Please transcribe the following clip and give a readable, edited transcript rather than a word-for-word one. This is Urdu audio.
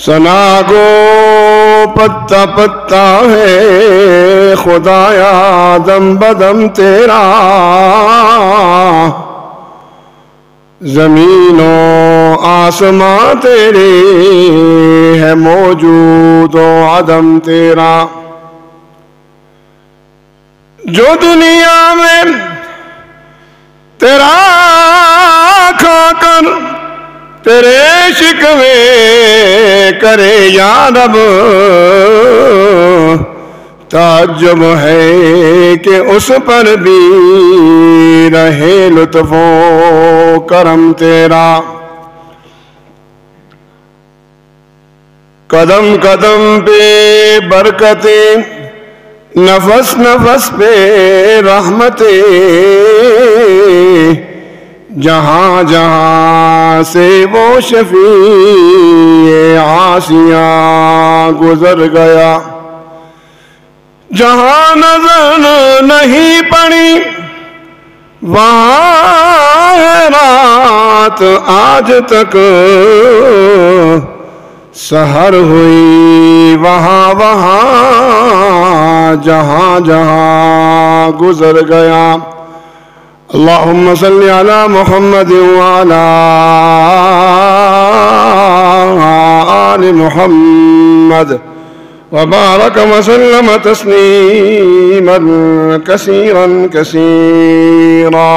ثنا گو پتا پتا ہے خدایا دم بدم تیرا، زمین و آسماں تیرے ہے موجود و عدم تیرا۔ جو دنیا میں تیرا کھا کر تیرے شکوے کرے یا رب، تعجب ہے کہ اس پر بھی رہے لطف و کرم تیرا۔ قدم قدم پہ برکتیں، نفس نفس پہ رحمتیں، جہاں جہاں سے وہ شفیع عاصیاں گزر گیا، جہاں نظر نہیں پڑی وہاں ہے رات آج تک، سحر ہوئی وہاں وہاں جہاں جہاں گزر گیا۔ اللہم صلی علی محمد وعلی آل محمد وبارک وسلم تسلیما کثیرا کثیرا۔